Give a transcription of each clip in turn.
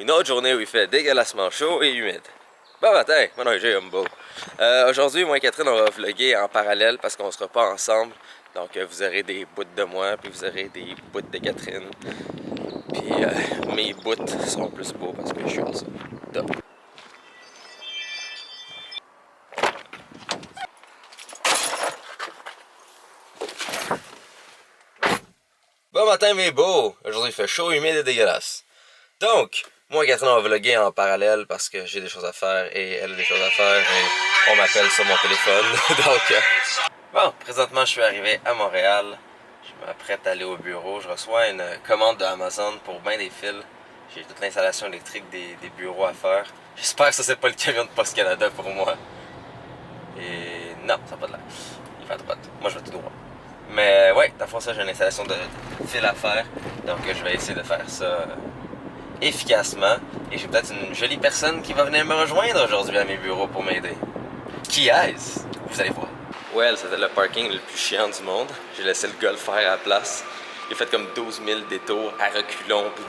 Une autre journée où il fait dégueulassement chaud et humide. Bon matin, mon nom est Jumbo. Aujourd'hui, moi et Catherine, on va vlogger en parallèle parce qu'on sera pas ensemble. Donc vous aurez des bouts de moi, puis vous aurez des bouts de Catherine. Puis mes bouts seront plus beaux parce que je suis ensemble. Top. Bon matin mes beaux! Aujourd'hui il fait chaud, humide et dégueulasse. Donc, moi et Catherine on va vlogger en parallèle parce que j'ai des choses à faire et elle a des choses à faire et on m'appelle sur mon téléphone. Donc, bon, présentement je suis arrivé à Montréal. Je m'apprête à aller au bureau. Je reçois une commande de Amazon pour bien des fils. J'ai toute l'installation électrique des bureaux à faire. J'espère que ça c'est pas le camion de Post Canada pour moi. Et non, ça n'a pas de l'air. Il fait pas de... Moi je vais tout droit. Mais ouais, dans le fond, ça, j'ai une installation de fil à faire. Donc, je vais essayer de faire ça efficacement. Et j'ai peut-être une jolie personne qui va venir me rejoindre aujourd'hui à mes bureaux pour m'aider. Qui est-ce? Vous allez voir. Ouais, c'était le parking le plus chiant du monde. J'ai laissé le gars le faire à la place. Il a fait comme 12 000 détours à reculons. Puis...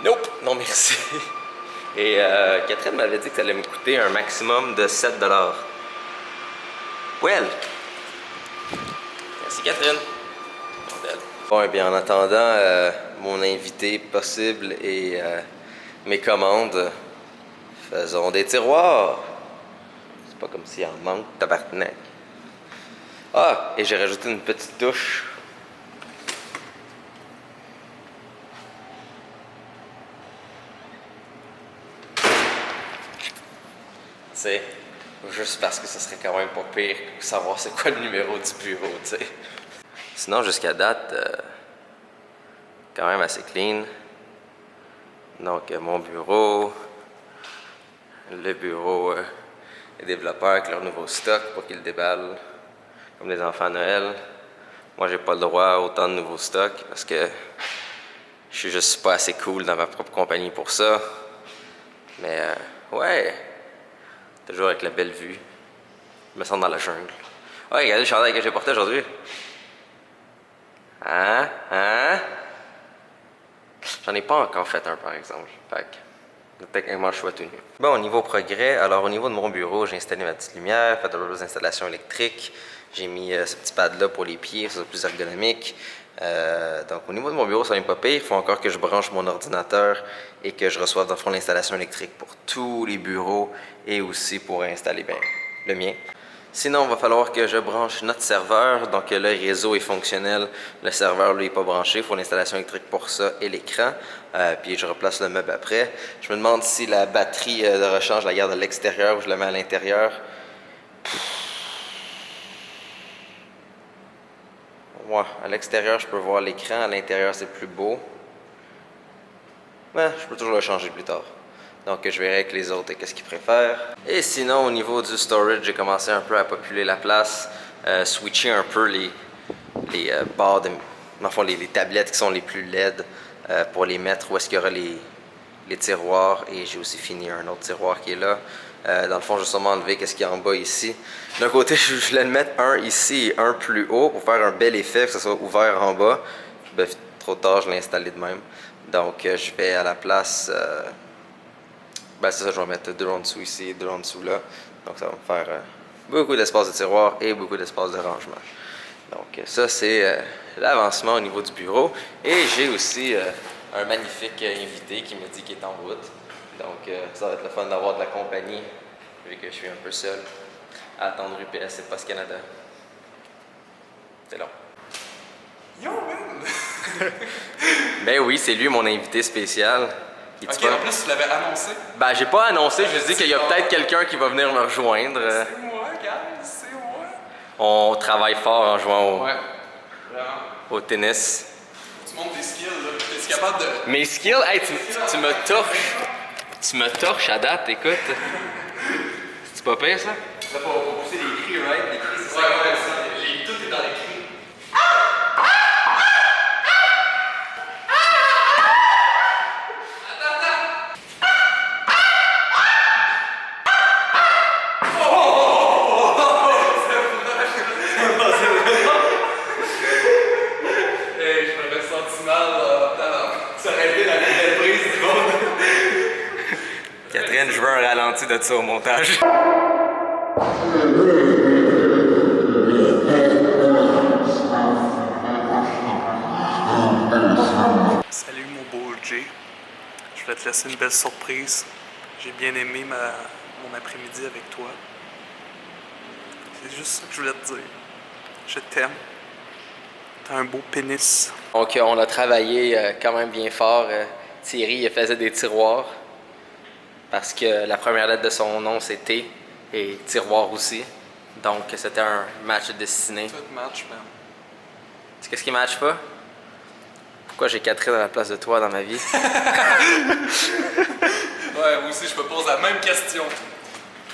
Nope, non merci. Et Catherine m'avait dit que ça allait me coûter un maximum de 7 $. Well. Merci Catherine. Bon, et bien en attendant mon invité possible et mes commandes, faisons des tiroirs. C'est pas comme s'il en manque, tabarnak. Ah, et j'ai rajouté une petite touche. Tu sais, juste parce que ça serait quand même pas pire que savoir c'est quoi le numéro du bureau, tu sais. Sinon, jusqu'à date, quand même assez clean. Donc, mon bureau, le bureau des développeurs avec leur nouveau stock pour qu'ils le déballent comme les enfants à Noël. Moi, j'ai pas le droit à autant de nouveaux stocks parce que je suis juste pas assez cool dans ma propre compagnie pour ça. Mais, ouais, toujours avec la belle vue. Je me sens dans la jungle. Ouais, regardez le chandail que j'ai porté aujourd'hui. Hein? J'en ai pas encore fait un, par exemple. Fait que, techniquement, je suis tout nu. Bon, au niveau progrès, alors au niveau de mon bureau, j'ai installé ma petite lumière, fait de l'autre installation électrique. J'ai mis ce petit pad-là pour les pieds, ça c'est plus ergonomique. Donc, au niveau de mon bureau, ça n'est pas pire. Il faut encore que je branche mon ordinateur et que je reçoive, dans le fond, l'installation électrique pour tous les bureaux et aussi pour installer bien le mien. Sinon, il va falloir que je branche notre serveur. Donc, le réseau est fonctionnel. Le serveur, lui, n'est pas branché. Il faut l'installation électrique pour ça et l'écran. Puis, je replace le meuble après. Je me demande si la batterie de rechange, je la garde à l'extérieur ou je la mets à l'intérieur. Ouais, à l'extérieur, je peux voir l'écran. À l'intérieur, c'est plus beau. Mais je peux toujours le changer plus tard. Donc, je verrai avec les autres qu'est-ce qu'ils préfèrent. Et sinon, au niveau du storage, j'ai commencé un peu à populer la place, switcher un peu les barres de... Enfin, les tablettes qui sont les plus LED pour les mettre où est-ce qu'il y aura les tiroirs. Et j'ai aussi fini un autre tiroir qui est là. Dans le fond, je vais sûrement enlever qu'est-ce qu'il y a en bas ici. D'un côté, je voulais le mettre un ici et un plus haut pour faire un bel effet, que ce soit ouvert en bas. Ben, trop tard, je l'ai installé de même. Donc, je vais à la place... Ben c'est ça, je vais mettre 2 en dessous ici et 2 en dessous là. Donc ça va me faire beaucoup d'espace de tiroir et beaucoup d'espace de rangement. Donc ça c'est l'avancement au niveau du bureau. Et j'ai aussi un magnifique invité qui me dit qu'il est en route. Donc ça va être le fun d'avoir de la compagnie, vu que je suis un peu seul à attendre UPS et Post Canada. C'est long. Yo man! Ben oui, c'est lui mon invité spécial. Ok, en plus tu l'avais annoncé. Ben j'ai pas annoncé, je dis qu'il y a peut-être quelqu'un qui va venir me rejoindre. C'est moi, gars, c'est moi. On travaille fort en jouant Ouais, vraiment. au tennis. Tu montres tes skills, là. T'es capable de... Mes skills, hey, tu me torches. Tu me torches à date, écoute. C'est pas pire ça? Là, faut pousser les cris, right? Les cris, c'est ça. Ouais, ça. Tout est dans les cris. Ça aurait été la plus belle prise du monde. je veux un ralenti de ça au montage. Salut mon beau Jay. Je voulais te laisser une belle surprise. J'ai bien aimé mon après-midi avec toi. C'est juste ça que je voulais te dire. Je t'aime. T'as un beau pénis. Donc on a travaillé quand même bien fort. Thierry il faisait des tiroirs parce que la première lettre de son nom c'est T et tiroir aussi. Donc c'était un match destiné. Tout match, man. Tu sais qu'est-ce qui matche pas? Pourquoi j'ai Catherine à la place de toi dans ma vie? Ouais, moi aussi je me pose la même question.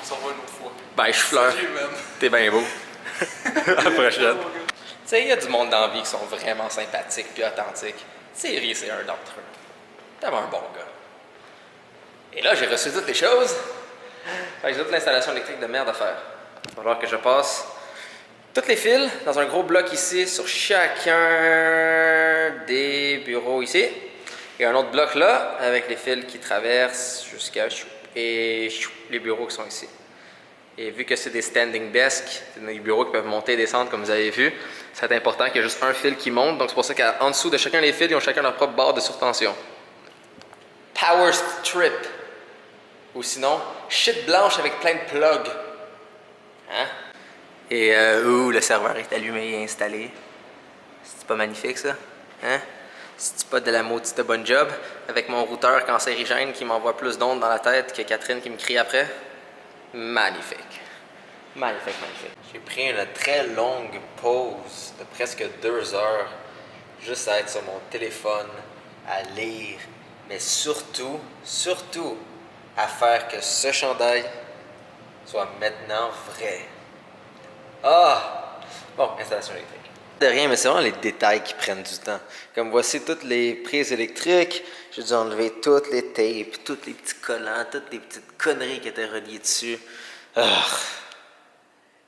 On s'en revoit une autre fois. Ben je fleur. Salut, man. T'es bien beau. À la prochaine. Tu sais, il y a du monde dans la vie qui sont vraiment sympathiques puis authentiques. Thierry, c'est un d'entre eux. Tellement un bon gars. Et là, j'ai reçu toutes les choses. Fait que j'ai toute l'installation électrique de merde à faire. Il va falloir que je passe tous les fils dans un gros bloc ici sur chacun des bureaux ici. Et un autre bloc là avec les fils qui traversent jusqu'à et les bureaux qui sont ici. Et vu que c'est des standing desks, c'est des bureaux qui peuvent monter et descendre comme vous avez vu, c'est important qu'il y ait juste un fil qui monte. Donc c'est pour ça qu'en dessous de chacun des fils, ils ont chacun leur propre barre de surtension. Power strip. Ou sinon, shit blanche avec plein de plugs. Hein? Et le serveur est allumé et installé. C'est pas magnifique ça? Hein? C'est pas de la maudite bonne job avec mon routeur cancérigène qui m'envoie plus d'ondes dans la tête que Catherine qui me crie après? Magnifique. Magnifique, magnifique. J'ai pris une très longue pause de presque 2 heures juste à être sur mon téléphone, à lire, mais surtout à faire que ce chandail soit maintenant vrai. Ah! Bon, installation électrique. De rien, mais c'est vraiment les détails qui prennent du temps. Comme voici toutes les prises électriques, j'ai dû enlever toutes les tapes, tous les petits collants, toutes les petites conneries qui étaient reliées dessus. Ah,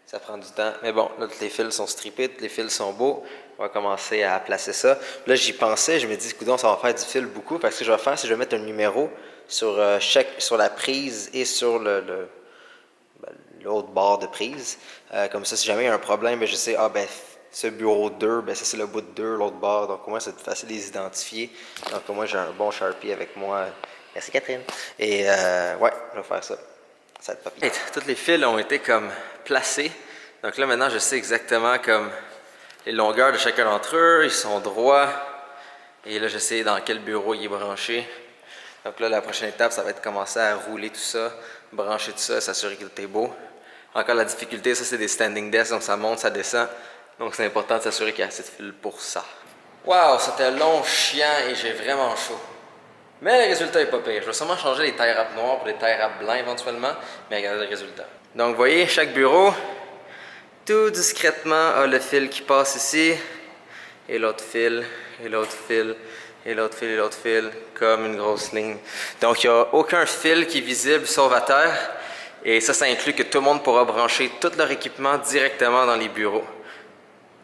ça prend du temps. Mais bon, là, tous les fils sont strippés, tous les fils sont beaux. On va commencer à placer ça. Là, j'y pensais, je me dis, coudonc, ça va faire du fil beaucoup. Parce que ce que je vais faire, c'est que je vais mettre un numéro sur, sur la prise et sur l'autre barre de prise. Comme ça, si jamais il y a un problème, ben, je sais, ce bureau 2, ben, ça c'est le bout de 2, l'autre barre. Donc, au moins, c'est facile de les identifier. Donc, au moins, j'ai un bon Sharpie avec moi. Merci, Catherine. Et, ouais, je vais faire ça. Ça va être pas pire. Toutes les fils ont été comme placés. Donc là, maintenant, je sais exactement comme les longueurs de chacun d'entre eux. Ils sont droits. Et là, je sais dans quel bureau il est branché. Donc là, la prochaine étape, ça va être commencer à rouler tout ça, brancher tout ça, s'assurer que tout est beau. Encore la difficulté, ça c'est des standing desks, donc ça monte, ça descend. Donc c'est important de s'assurer qu'il y a assez de fil pour ça. Waouh, c'était long, chiant et j'ai vraiment chaud. Mais le résultat est pas pire. Je vais sûrement changer les tie wraps noirs pour des tie wraps blancs éventuellement, mais regardez le résultat. Donc vous voyez, chaque bureau, tout discrètement a le fil qui passe ici, et l'autre fil, et l'autre fil, et l'autre fil, et l'autre fil, comme une grosse ligne. Donc il n'y a aucun fil qui est visible sauf à terre, et ça inclut que tout le monde pourra brancher tout leur équipement directement dans les bureaux.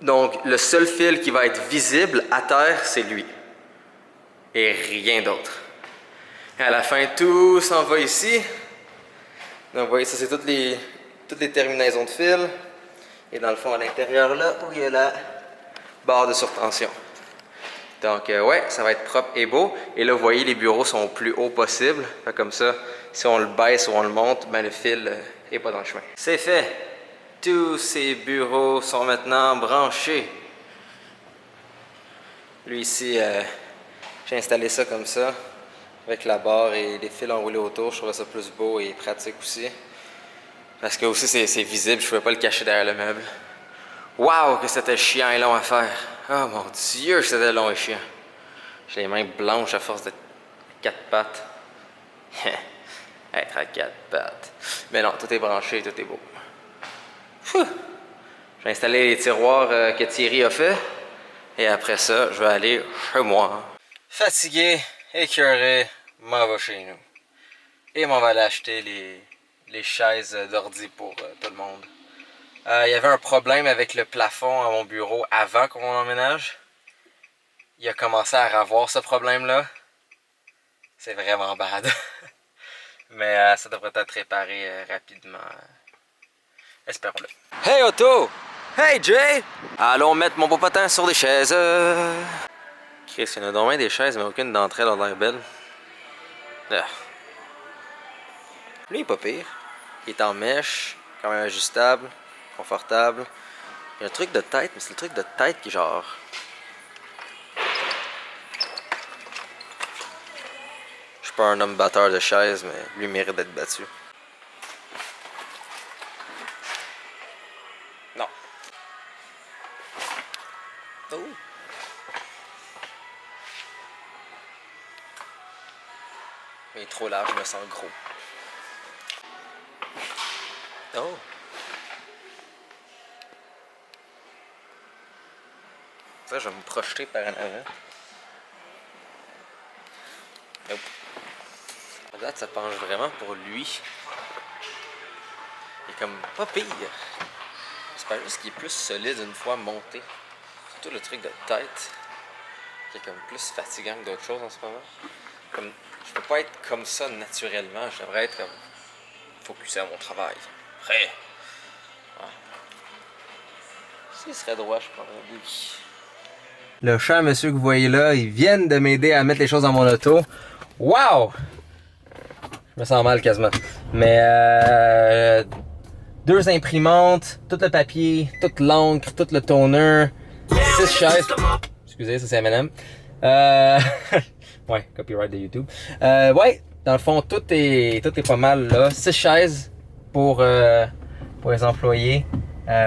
Donc le seul fil qui va être visible à terre, c'est lui. Et rien d'autre. Et à la fin, tout s'en va ici. Donc vous voyez, ça c'est toutes les terminaisons de fil. Et dans le fond, à l'intérieur là, où il y a la barre de surtension. Donc ouais, ça va être propre et beau. Et là, vous voyez, les bureaux sont au plus haut possible. Fait comme ça, si on le baisse ou on le monte, ben le fil n'est pas dans le chemin. C'est fait. Tous ces bureaux sont maintenant branchés. Lui ici, j'ai installé ça comme ça, avec la barre et les fils enroulés autour. Je trouvais ça plus beau et pratique aussi. Parce que aussi c'est visible, je ne pouvais pas le cacher derrière le meuble. Waouh, que c'était chiant et long à faire. Oh mon Dieu, que c'était long et chiant. J'ai les mains blanches à force de 4 pattes. Être à 4 pattes. Mais non, tout est branché, tout est beau. J'ai installé les tiroirs que Thierry a fait. Et après ça, je vais aller chez moi. Fatigué, écœuré, m'en vais chez nous. Et m'en va aller acheter les chaises d'ordi pour tout le monde. Il y avait un problème avec le plafond à mon bureau avant qu'on emménage. Il a commencé à avoir ce problème-là. C'est vraiment bad. Mais ça devrait être réparé rapidement. Espérons-le. Hey Otto! Hey Jay! Allons mettre mon beau potin sur des chaises. Chris, il y en a donc bien des chaises, mais aucune d'entre elles a l'air belle. Ah. Lui, il est pas pire. Il est en mèche, quand même ajustable, confortable. Il y a un truc de tête, mais c'est le truc de tête qui est genre... Je suis pas un homme batteur de chaises, mais lui mérite d'être battu. Non. Oh. Mais il est trop large, je me sens gros. Oh. Ça, je vais me projeter par en avant. Nope. À date, ça penche vraiment pour lui. Il est comme pas pire. J'espère juste qu'il est plus solide une fois monté. Surtout le truc de tête, qui est comme plus fatigant que d'autres choses en ce moment. Comme, je peux pas être comme ça naturellement. Je devrais être comme focusé à mon travail. Prêt. Ah. S'il serait droit, je prendrais oui. Le cher monsieur que vous voyez là, ils viennent de m'aider à mettre les choses dans mon auto. Wow! Je me sens mal quasiment. Mais 2 imprimantes, tout le papier, toute l'encre, tout le toner, 6 chaises. Excusez, ça c'est M&M. Ouais, copyright de YouTube. Ouais, dans le fond, tout est pas mal là. 6 chaises pour les employés.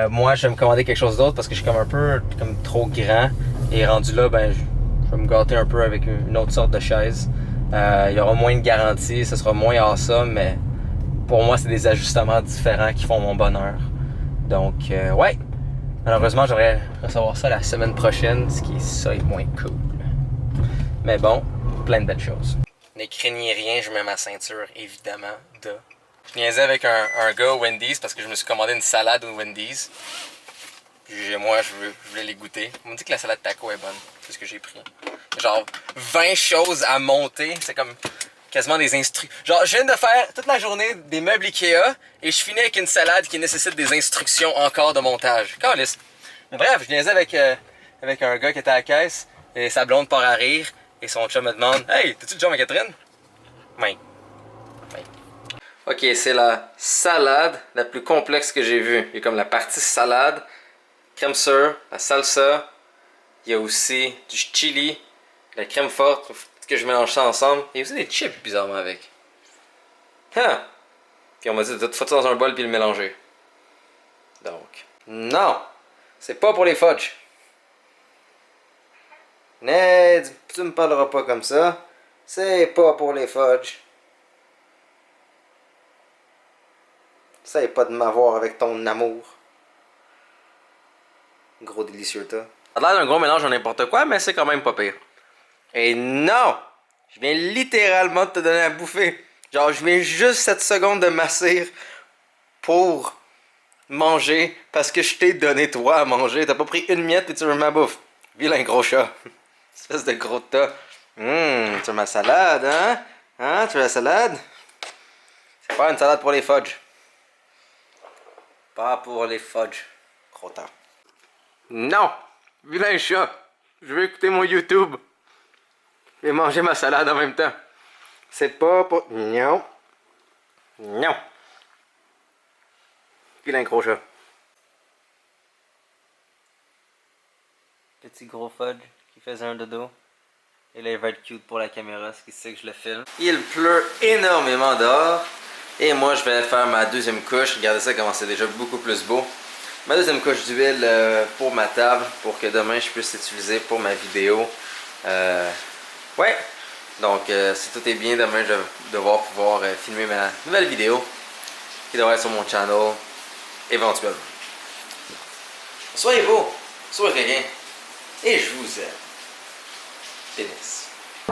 Moi, je vais me commander quelque chose d'autre parce que je suis comme un peu comme trop grand. Et rendu là, ben, je vais me gâter un peu avec une autre sorte de chaise. Il y aura moins de garantie, ce sera moins awesome, mais pour moi, c'est des ajustements différents qui font mon bonheur. Donc, ouais. Malheureusement, j'aurais recevoir ça la semaine prochaine, ce qui est moins cool. Mais bon, plein de belles choses. Ne craignez rien, je mets ma ceinture, évidemment, de... Je niaisais avec un gars au Wendy's parce que je me suis commandé une salade au Wendy's. Puis moi, je voulais les goûter. On me dit que la salade taco est bonne. C'est ce que j'ai pris. Genre, 20 choses à monter. C'est comme quasiment des instructions. Genre, je viens de faire toute la journée des meubles Ikea et je finis avec une salade qui nécessite des instructions encore de montage. Caliste. Mais bref, je niaisais avec un gars qui était à la caisse et sa blonde part à rire et son chum me demande « Hey, t'es-tu John Catherine? » Oui. Ok, c'est la salade la plus complexe que j'ai vue. Il y a comme la partie salade, crème sure, la salsa. Il y a aussi du chili, la crème forte, que je mélange ça ensemble. Il y a aussi des chips bizarrement avec. Ah! Puis on m'a dit de tout foutre ça dans un bol puis le mélanger. Donc, non! C'est pas pour les fudge. Ned, tu me parleras pas comme ça. C'est pas pour les fudge. Essaye pas de m'avoir avec ton amour. Gros délicieux, t'as. Ça a l'air d'un gros mélange de n'importe quoi, mais c'est quand même pas pire. Et non! Je viens littéralement de te donner à bouffer. Genre, je viens juste 7 secondes de m'asseoir pour manger parce que je t'ai donné toi à manger. T'as pas pris une miette et tu veux ma bouffe. Vilain gros chat. Espèce de gros tas. Tu veux ma salade, hein? Hein? Tu veux la salade? C'est pas une salade pour les fudge. Pas pour les fudge. Gros tas. Non! Vilain chat! Je veux écouter mon YouTube. Et manger ma salade en même temps. C'est pas pour... Non. Non. Vilain gros chat. Petit gros fudge qui faisait un dodo. Et là, il va être cute pour la caméra, ce qui sait que je le filme. Il pleut énormément dehors. Et moi, je vais faire ma deuxième couche. Regardez ça, comment c'est déjà beaucoup plus beau. Ma deuxième couche d'huile pour ma table, pour que demain, je puisse l'utiliser pour ma vidéo. Ouais. Donc, si tout est bien, demain, je vais devoir pouvoir filmer ma nouvelle vidéo. Qui devrait être sur mon channel, éventuellement. Soyez beaux, soyez rien. Et je vous aime. Pénis.